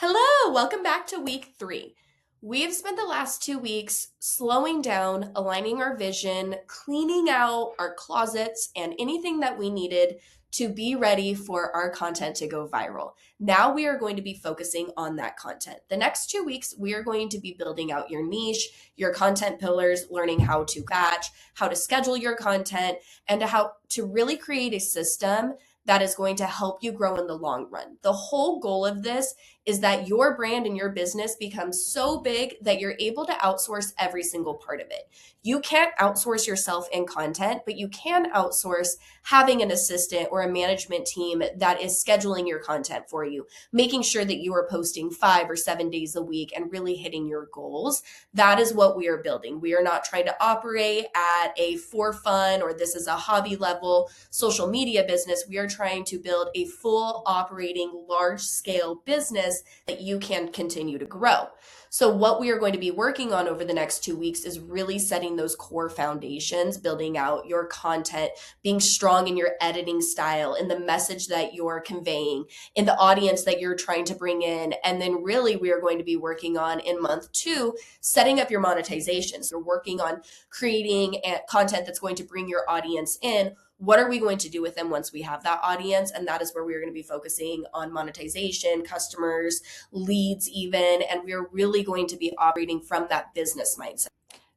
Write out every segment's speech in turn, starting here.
Hello, welcome back to week 3. We have spent the last 2 weeks slowing down, aligning our vision, cleaning out our closets, and anything that we needed to be ready for our content to go viral. Now we are going to be focusing on that content. The next 2 weeks, we are going to be building out your niche, your content pillars, learning how to batch, how to schedule your content, and how to really create a system that is going to help you grow in the long run. The whole goal of this is that your brand and your business becomes so big that you're able to outsource every single part of it. You can't outsource yourself in content, but you can outsource having an assistant or a management team that is scheduling your content for you, making sure that you are posting 5 or 7 days a week and really hitting your goals. That is what we are building. We are not trying to operate at a for fun or this is a hobby level social media business. We are trying to build a full operating large scale business that you can continue to grow. So what we are going to be working on over the next 2 weeks is really setting those core foundations, building out your content, being strong in your editing style, in the message that you're conveying, in the audience that you're trying to bring in. And then really we are going to be working on in month 2, setting up your monetization. So we're working on creating content that's going to bring your audience in. What are we going to do with them once we have that audience? And that is where we're going to be focusing on monetization, customers, leads even, and we're really going to be operating from that business mindset.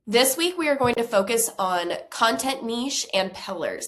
This week, we are going to focus on content niche and pillars.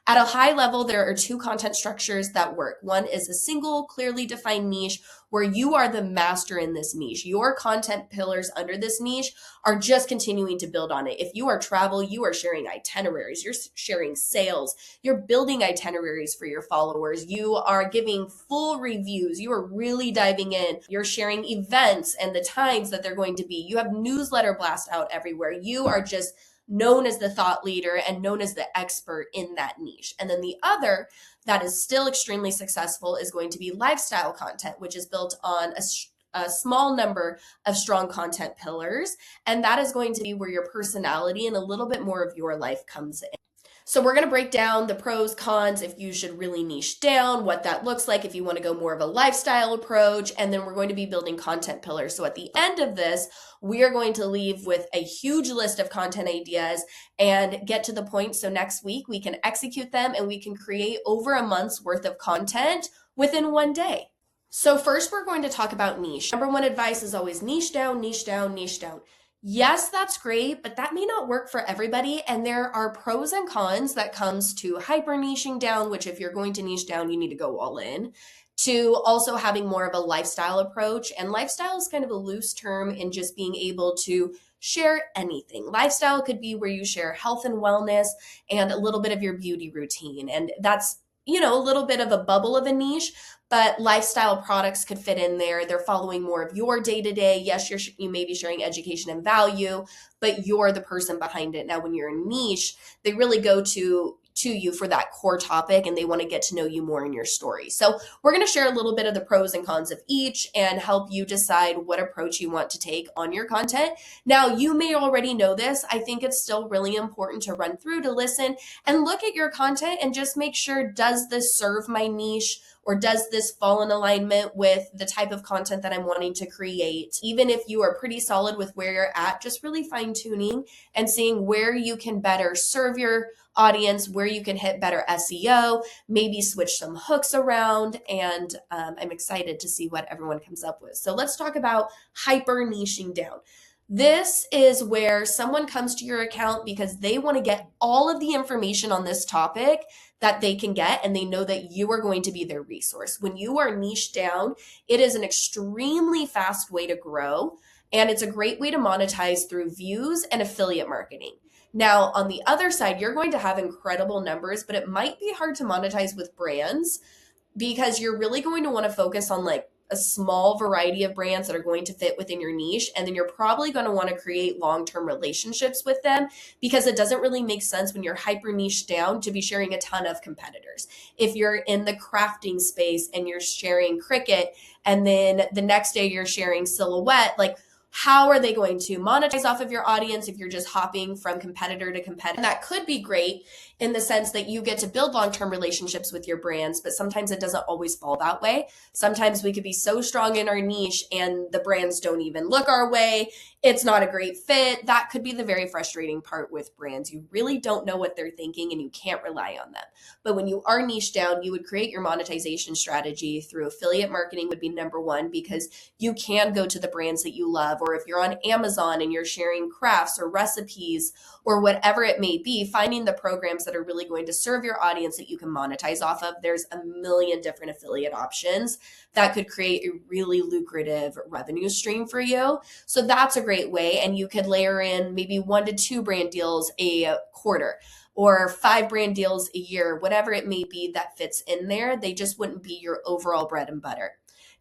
At a high level, there are 2 content structures that work. One is a single, clearly defined niche where you are the master in this niche. Your content pillars under this niche are just continuing to build on it. If you are travel, you are sharing itineraries, you're sharing sales, you're building itineraries for your followers, you are giving full reviews, you are really diving in, you're sharing events and the times that they're going to be. You have newsletter blast out everywhere. You are just known as the thought leader and known as the expert in that niche. And then the other that is still extremely successful is going to be lifestyle content, which is built on a small number of strong content pillars. And that is going to be where your personality and a little bit more of your life comes in. So we're going to break down the pros, cons, if you should really niche down, what that looks like if you want to go more of a lifestyle approach, and then we're going to be building content pillars. So at the end of this, we are going to leave with a huge list of content ideas and get to the point so next week we can execute them and we can create over a month's worth of content within one day. So first we're going to talk about niche. Number 1 advice is always niche down, niche down, niche down. Yes, that's great, but that may not work for everybody. And there are pros and cons that comes to hyper niching down, which if you're going to niche down, you need to go all in, to also having more of a lifestyle approach. And lifestyle is kind of a loose term in just being able to share anything. Lifestyle could be where you share health and wellness and a little bit of your beauty routine. And that's a little bit of a bubble of a niche, but lifestyle products could fit in there. They're following more of your day to day. Yes, you may be sharing education and value, but you're the person behind it. Now, when you're a niche, they really go to you for that core topic and they want to get to know you more in your story. So we're going to share a little bit of the pros and cons of each and help you decide what approach you want to take on your content. Now, you may already know this. I think it's still really important to run through, to listen and look at your content and just make sure, does this serve my niche? Or does this fall in alignment with the type of content that I'm wanting to create? Even if you are pretty solid with where you're at, just really fine tuning and seeing where you can better serve your audience, where you can hit better SEO, maybe switch some hooks around. And I'm excited to see what everyone comes up with. So let's talk about hyper niching down. This is where someone comes to your account because they want to get all of the information on this topic that they can get, and they know that you are going to be their resource. When you are niche down, it is an extremely fast way to grow, and it's a great way to monetize through views and affiliate marketing. Now, on the other side, you're going to have incredible numbers, but it might be hard to monetize with brands because you're really going to want to focus on like a small variety of brands that are going to fit within your niche. And then you're probably going to want to create long-term relationships with them because it doesn't really make sense when you're hyper niche down to be sharing a ton of competitors. If you're in the crafting space and you're sharing Cricut and then the next day you're sharing Silhouette, like How are they going to monetize off of your audience if you're just hopping from competitor to competitor? And that could be great in the sense that you get to build long-term relationships with your brands, but sometimes it doesn't always fall that way. Sometimes we could be so strong in our niche and the brands don't even look our way. It's not a great fit. That could be the very frustrating part with brands. You really don't know what they're thinking and you can't rely on them. But when you are niche down, you would create your monetization strategy through affiliate marketing would be number one, because you can go to the brands that you love. Or if you're on Amazon and you're sharing crafts or recipes or whatever it may be, finding the programs that are really going to serve your audience that you can monetize off of. There's a million different affiliate options that could create a really lucrative revenue stream for you. So that's a great way. And you could layer in maybe 1 to 2 brand deals a quarter or 5 brand deals a year, whatever it may be that fits in there. They just wouldn't be your overall bread and butter.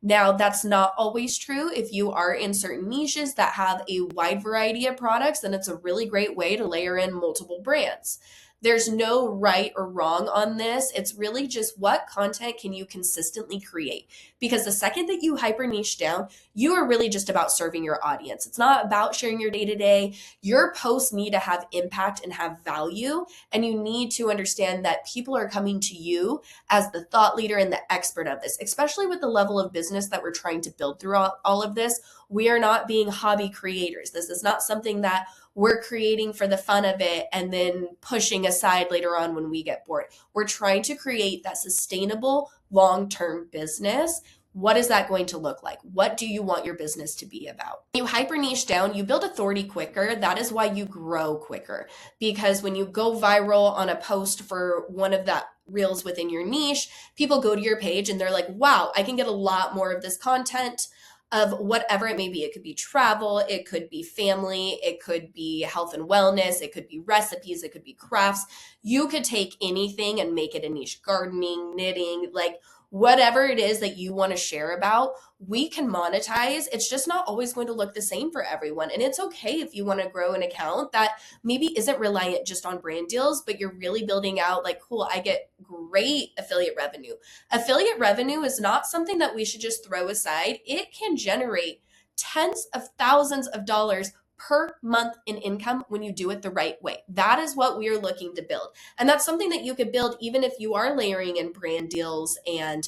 Now, that's not always true. If you are in certain niches that have a wide variety of products, then it's a really great way to layer in multiple brands. There's no right or wrong on this. It's really just what content can you consistently create? Because the second that you hyper niche down, you are really just about serving your audience. It's not about sharing your day to day. Your posts need to have impact and have value. And you need to understand that people are coming to you as the thought leader and the expert of this, especially with the level of business that we're trying to build through all of this. We are not being hobby creators. This is not something that we're creating for the fun of it and then pushing aside later on when we get bored. We're trying to create that sustainable long-term business. What is that going to look like? What do you want your business to be about? When you hyper niche down, you build authority quicker. That is why you grow quicker. Because when you go viral on a post for one of the reels within your niche, people go to your page and they're like, wow, I can get a lot more of this content of whatever it may be. It could be travel, it could be family, it could be health and wellness, it could be recipes, it could be crafts. You could take anything and make it a niche. Gardening, knitting, like whatever it is that you want to share about, we can monetize. It's just not always going to look the same for everyone. And it's okay if you want to grow an account that maybe isn't reliant just on brand deals, but you're really building out like, cool, I get great affiliate revenue. Affiliate revenue is not something that we should just throw aside. It can generate tens of thousands of dollars per month in income when you do it the right way. That is what we are looking to build. And that's something that you could build even if you are layering in brand deals and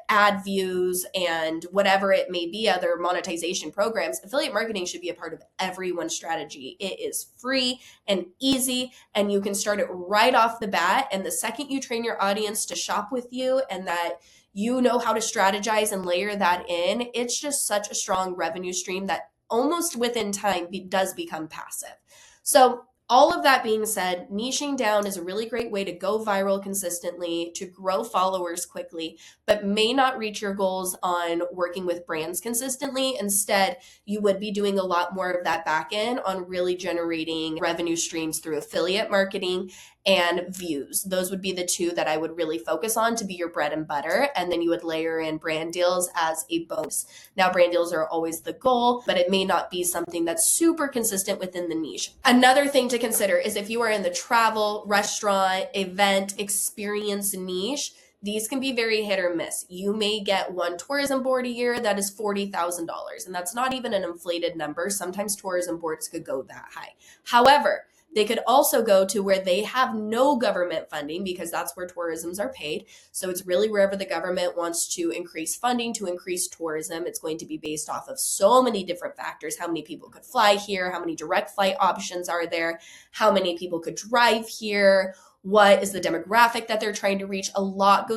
ad views and whatever it may be, other monetization programs. Affiliate marketing should be a part of everyone's strategy. It is free and easy, and you can start it right off the bat. And the second you train your audience to shop with you and that you know how to strategize and layer that in, it's just such a strong revenue stream that almost within time does become passive. So all of that being said, niching down is a really great way to go viral consistently, to grow followers quickly, but may not reach your goals on working with brands consistently. Instead, you would be doing a lot more of that back end on really generating revenue streams through affiliate marketing and views. Those would be the two that I would really focus on to be your bread and butter. And then you would layer in brand deals as a bonus. Now, brand deals are always the goal, but it may not be something that's super consistent within the niche. Another thing to consider is if you are in the travel, restaurant, event, experience niche, these can be very hit or miss. You may get one tourism board a year that is $40,000, and that's not even an inflated number. Sometimes tourism boards could go that high. However, they could also go to where they have no government funding because that's where tourisms are paid. So it's really wherever the government wants to increase funding to increase tourism. It's going to be based off of so many different factors. How many people could fly here? How many direct flight options are there? How many people could drive here? What is the demographic that they're trying to reach? A lot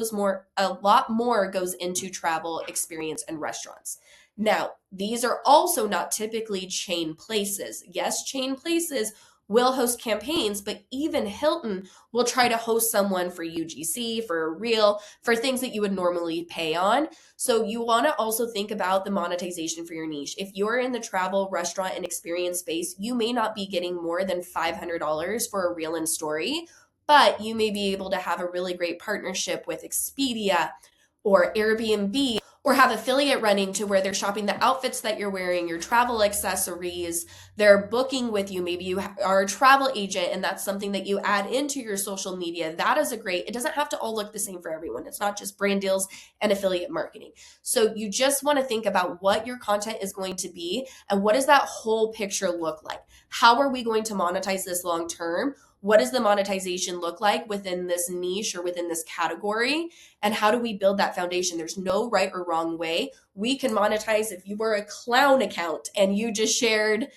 more goes into travel, experience, and restaurants. Now, these are also not typically chain places. Yes, chain places will host campaigns, but even Hilton will try to host someone for UGC, for a reel, for things that you would normally pay on. So you want to also think about the monetization for your niche. If you're in the travel, restaurant, and experience space, you may not be getting more than $500 for a reel and story, but you may be able to have a really great partnership with Expedia or Airbnb or have affiliate running to where they're shopping the outfits that you're wearing, your travel accessories, they're booking with you. Maybe you are a travel agent and that's something that you add into your social media. That is a great, it doesn't have to all look the same for everyone. It's not just brand deals and affiliate marketing. So you just want to think about what your content is going to be and what does that whole picture look like? How are we going to monetize this long term? What does the monetization look like within this niche or within this category? And how do we build that foundation? There's no right or wrong way. We can monetize if you were a clown account and you just shared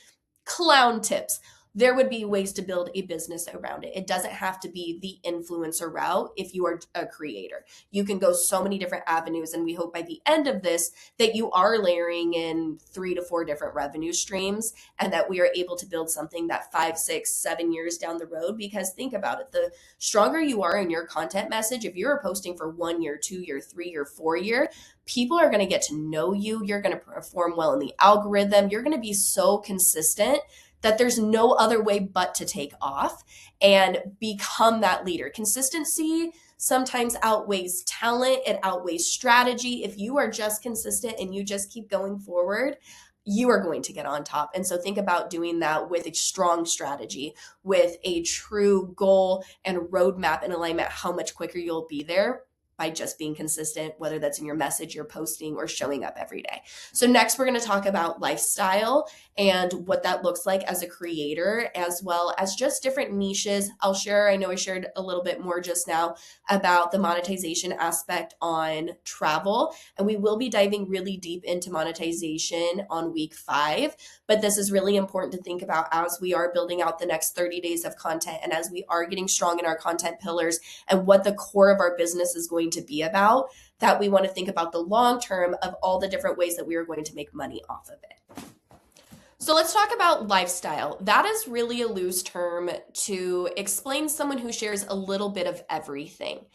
clown tips. There would be ways to build a business around it. It doesn't have to be the influencer route if you are a creator. You can go so many different avenues, and we hope by the end of this that you are layering in 3 to 4 different revenue streams and that we are able to build something that 5, 6, 7 years down the road. Because think about it, the stronger you are in your content message, if you're posting for 1 year, 2 year, 3 year, 4 year, people are going to get to know you. You're going to perform well in the algorithm. You're going to be so consistent that there's no other way but to take off and become that leader. Consistency sometimes outweighs talent. It outweighs strategy. If you are just consistent and you just keep going forward, you are going to get on top. And so think about doing that with a strong strategy, with a true goal and roadmap and alignment, how much quicker you'll be there by just being consistent, whether that's in your message, you're posting, or showing up every day. So next, we're going to talk about lifestyle and what that looks like as a creator, as well as just different niches. I know I shared a little bit more just now about the monetization aspect on travel, and we will be diving really deep into monetization on week 5. But this is really important to think about as we are building out the next 30 days of content and as we are getting strong in our content pillars and what the core of our business is going to be about, that we want to think about the long term of all the different ways that we are going to make money off of it. So let's talk about lifestyle. That is really a loose term to explain someone who shares a little bit of everything.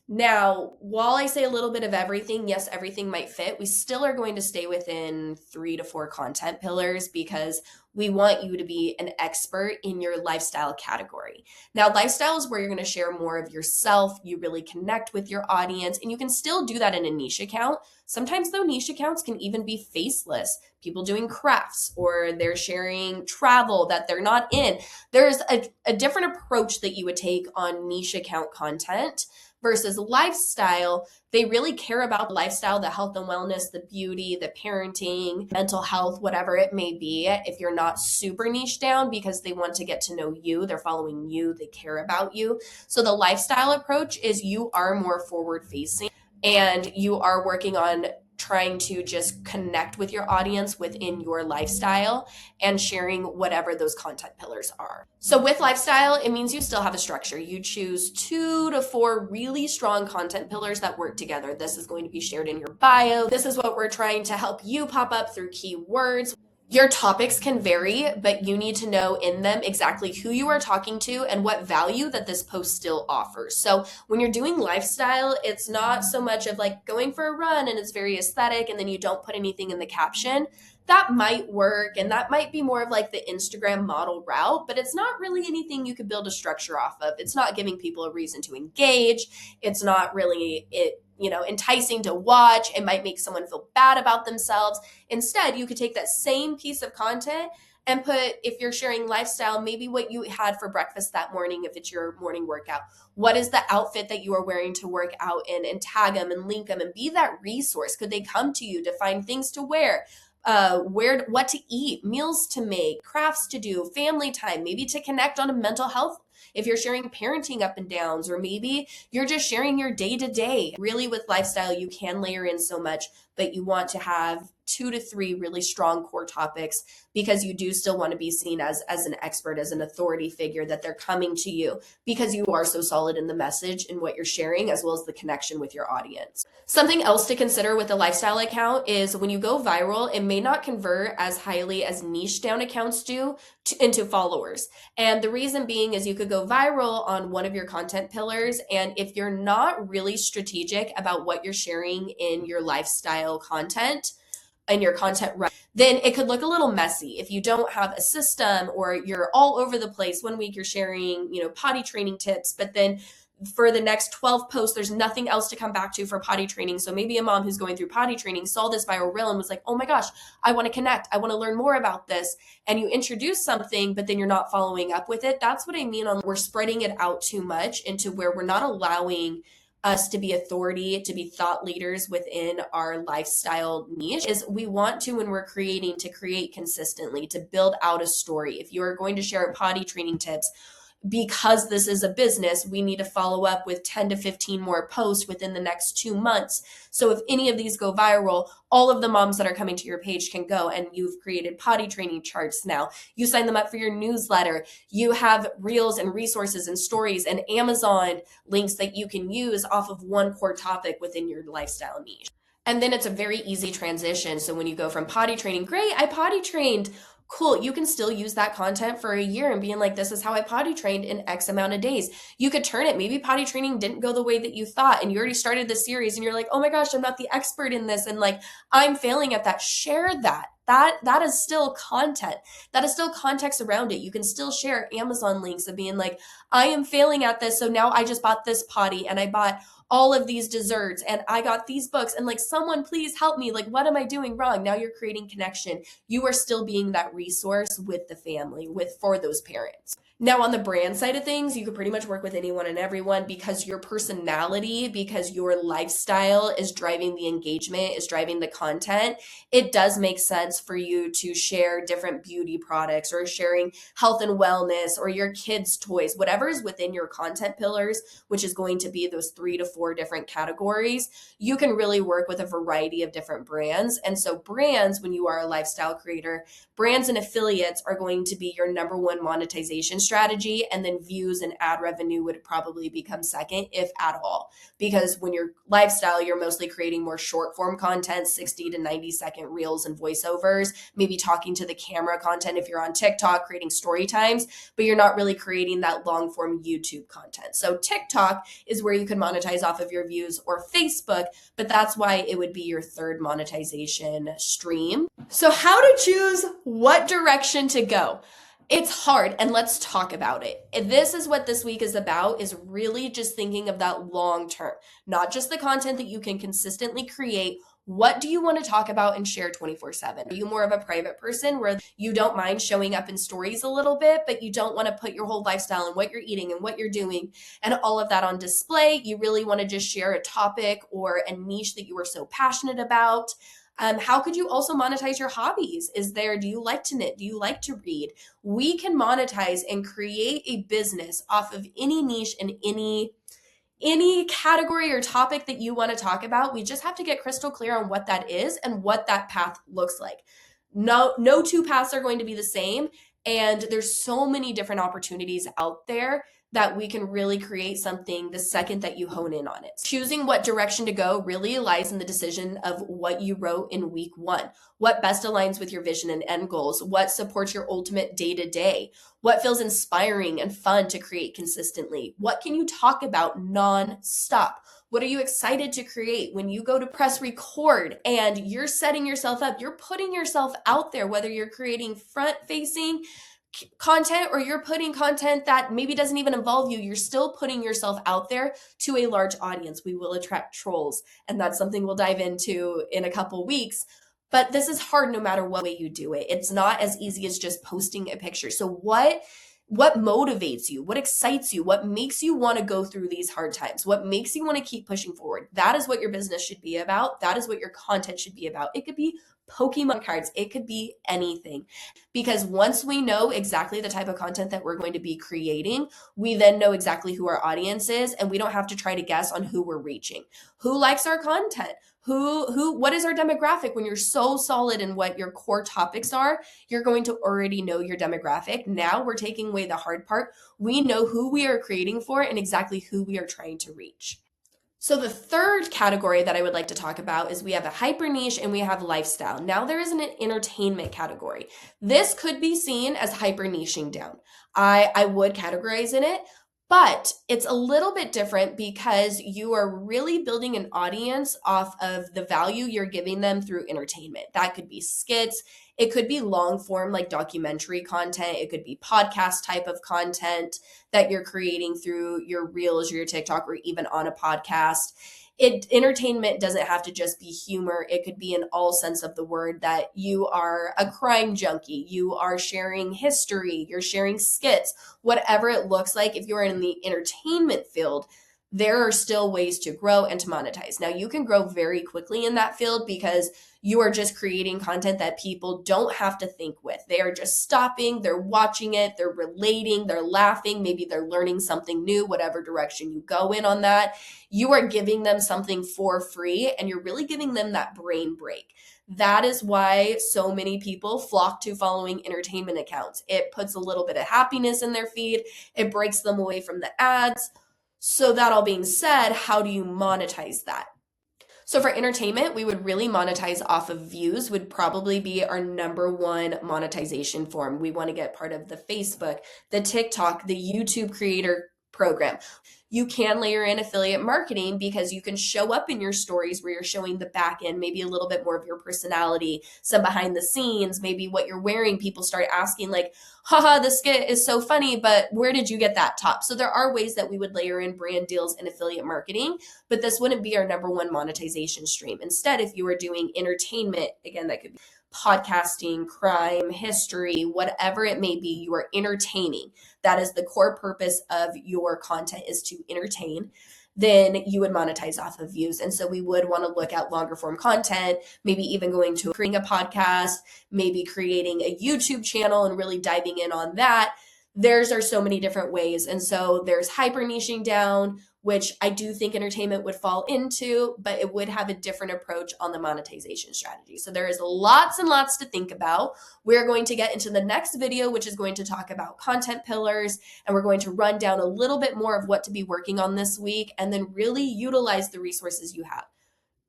Now, while I say a little bit of everything, yes, everything might fit, we still are going to stay within 3 to 4 content pillars because we want you to be an expert in your lifestyle category. Now, lifestyle is where you're going to share more of yourself. You really connect with your audience, and you can still do that in a niche account. Sometimes, though, niche accounts can even be faceless. People doing crafts, or they're sharing travel that they're not in. There's a different approach that you would take on niche account content versus lifestyle. They really care about the lifestyle, the health and wellness, the beauty, the parenting, mental health, whatever it may be. If you're not super niche down, because they want to get to know you, they're following you, they care about you. So the lifestyle approach is you are more forward facing and you are working on trying to just connect with your audience within your lifestyle and sharing whatever those content pillars are. So with lifestyle, it means you still have a structure. You choose 2 to 4 really strong content pillars that work together. This is going to be shared in your bio. This is what we're trying to help you pop up through keywords. Your topics can vary, but you need to know in them exactly who you are talking to and what value that this post still offers. So when you're doing lifestyle, it's not so much of like going for a run and it's very aesthetic and then you don't put anything in the caption. That might work and that might be more of like the Instagram model route, but it's not really anything you could build a structure off of. It's not giving people a reason to engage. It's not really enticing to watch. It might make someone feel bad about themselves. Instead, you could take that same piece of content and put, if you're sharing lifestyle, maybe what you had for breakfast that morning, if it's your morning workout. What is the outfit that you are wearing to work out in? And tag them and link them and be that resource. Could they come to you to find things to wear? What to eat, meals to make, crafts to do, family time, maybe to connect on a mental health. If you're sharing parenting up and downs, or maybe you're just sharing your day to day. Really, with lifestyle, you can layer in so much, but you want to have 2 to 3 really strong core topics because you do still want to be seen as an expert, as an authority figure, that they're coming to you because you are so solid in the message and what you're sharing, as well as the connection with your audience. Something else to consider with a lifestyle account is when you go viral, it may not convert as highly as niche down accounts do into followers. And the reason being is you could go viral on one of your content pillars. And if you're not really strategic about what you're sharing in your lifestyle content and your content, then it could look a little messy if you don't have a system or you're all over the place. One week you're sharing, potty training tips, but then for the next 12 posts, there's nothing else to come back to for potty training. So maybe a mom who's going through potty training saw this viral reel and was like, oh my gosh, I want to connect. I want to learn more about this. And you introduce something, but then you're not following up with it. That's what I mean on we're spreading it out too much into where we're not allowing us to be authority, to be thought leaders within our lifestyle niche. Is we want to, when we're creating, to create consistently, to build out a story. If you are going to share potty training tips, because this is a business, we need to follow up with 10 to 15 more posts within the next 2 months. So if any of these go viral, all of the moms that are coming to your page can go, and you've created potty training charts now. You sign them up for your newsletter. You have reels and resources and stories and Amazon links that you can use off of one core topic within your lifestyle niche. And then it's a very easy transition. So when you go from potty training, great, I potty trained. Cool. You can still use that content for a year and being like, this is how I potty trained in X amount of days. You could turn it. Maybe potty training didn't go the way that you thought, and you already started the series and you're like, oh my gosh, I'm not the expert in this. And like, I'm failing at that. Share that. That is still content. That is still context around it. You can still share Amazon links of being like, I am failing at this. So now I just bought this potty and I bought all of these desserts and I got these books, and like, someone please help me. Like, what am I doing wrong? Now you're creating connection. You are still being that resource with the family, for those parents. Now, on the brand side of things, you could pretty much work with anyone and everyone, because your personality, because your lifestyle is driving the engagement, is driving the content. It does make sense for you to share different beauty products, or sharing health and wellness, or your kids' toys, whatever is within your content pillars, which is going to be those 3 to 4 different categories. You can really work with a variety of different brands. And so brands, when you are a lifestyle creator, brands and affiliates are going to be your number one monetization strategy, and then views and ad revenue would probably become second, if at all. Because when you're lifestyle, you're mostly creating more short form content, 60 to 90-second reels and voiceovers, maybe talking to the camera content if you're on TikTok, creating story times, but you're not really creating that long form YouTube content. So TikTok is where you can monetize off of your views, or Facebook, but that's why it would be your third monetization stream. So how to choose what direction to go. It's hard, and let's talk about it. This is what this week is about, is really just thinking of that long term, not just the content that you can consistently create. What do you want to talk about and share 24/7? Are you more of a private person where you don't mind showing up in stories a little bit, but you don't want to put your whole lifestyle and what you're eating and what you're doing and all of that on display? You really want to just share a topic or a niche that you are so passionate about. How could you also monetize your hobbies? Do you like to knit? Do you like to read? We can monetize and create a business off of any niche and any category or topic that you want to talk about. We just have to get crystal clear on what that is and what that path looks like. No two paths are going to be the same. And there's so many different opportunities out there that we can really create something the second that you hone in on it. Choosing what direction to go really lies in the decision of what you wrote in week 1. What best aligns with your vision and end goals? What supports your ultimate day-to-day? What feels inspiring and fun to create consistently? What can you talk about non-stop? What are you excited to create? When you go to press record and you're setting yourself up, you're putting yourself out there, whether you're creating front-facing content or you're putting content that maybe doesn't even involve you, you're still putting yourself out there to a large audience. We will attract trolls, and that's something we'll dive into in a couple weeks. But this is hard no matter what way you do it. It's not as easy as just posting a picture. So what motivates you? What excites you? What makes you want to go through these hard times? What makes you want to keep pushing forward? That is what your business should be about. That is what your content should be about. It could be Pokemon cards. It could be anything. Because once we know exactly the type of content that we're going to be creating, we then know exactly who our audience is, and we don't have to try to guess on who we're reaching. Who likes our content? What is our demographic? When you're so solid in what your core topics are, you're going to already know your demographic. Now we're taking away the hard part. We know who we are creating for and exactly who we are trying to reach. So the third category that I would like to talk about is we have a hyper niche and we have lifestyle. Now there is an entertainment category. This could be seen as hyper niching down. I would categorize in it. But it's a little bit different because you are really building an audience off of the value you're giving them through entertainment. That could be skits, it could be long form like documentary content, it could be podcast type of content that you're creating through your reels, your TikTok, or even on a podcast. Entertainment doesn't have to just be humor. It could be in all sense of the word, that you are a crime junkie, you are sharing history, you're sharing skits, whatever it looks like. If you're in the entertainment field, there are still ways to grow and to monetize. Now, you can grow very quickly in that field because you are just creating content that people don't have to think with. They are just stopping, they're watching it, they're relating, they're laughing, maybe they're learning something new, whatever direction you go in on that. You are giving them something for free, and you're really giving them that brain break. That is why so many people flock to following entertainment accounts. It puts a little bit of happiness in their feed, it breaks them away from the ads. So, that all being said, how do you monetize that? So for entertainment, we would really monetize off of views, would probably be our number one monetization form. We want to get part of the Facebook, the TikTok, the YouTube creator program. You can layer in affiliate marketing because you can show up in your stories where you're showing the back end, maybe a little bit more of your personality, some behind the scenes, maybe what you're wearing. People start asking like, haha, the skit is so funny, but where did you get that top? So there are ways that we would layer in brand deals and affiliate marketing, but this wouldn't be our number one monetization stream. Instead, if you were doing entertainment, again, that could be podcasting, crime, history, whatever it may be, you are entertaining. That is the core purpose of your content, is to entertain. Then you would monetize off of views. And so we would want to look at longer form content, maybe even going to creating a podcast, maybe creating a YouTube channel and really diving in on that. There's are so many different ways. And so there's hyper niching down, which I do think entertainment would fall into, but it would have a different approach on the monetization strategy. So there is lots and lots to think about. We're going to get into the next video, which is going to talk about content pillars, and we're going to run down a little bit more of what to be working on this week, and then really utilize the resources you have.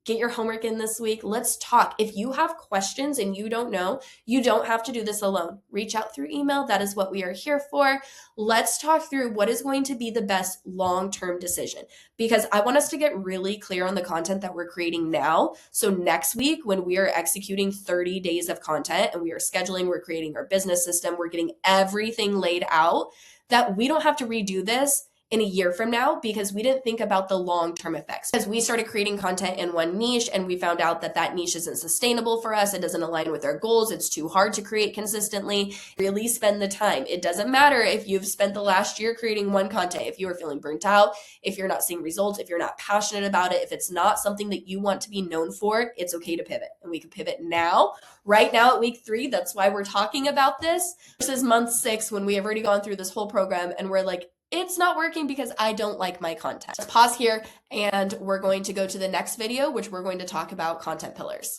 Get your homework in this week. Let's talk. If you have questions and you don't know, you don't have to do this alone. Reach out through email. That is what we are here for. Let's talk through what is going to be the best long-term decision, because I want us to get really clear on the content that we're creating now. So next week, when we are executing 30 days of content and we are scheduling, we're creating our business system, we're getting everything laid out, that we don't have to redo this in a year from now because we didn't think about the long-term effects. As we started creating content in one niche and we found out that that niche isn't sustainable for us, it doesn't align with our goals, it's too hard to create consistently, really spend the time. It doesn't matter if you've spent the last year creating one content, if you are feeling burnt out, if you're not seeing results, if you're not passionate about it, if it's not something that you want to be known for, it's okay to pivot. And we can pivot now, right now at week 3. That's why we're talking about this versus month 6 when we have already gone through this whole program and we're like, it's not working because I don't like my content. Let's pause here and we're going to go to the next video, which we're going to talk about content pillars.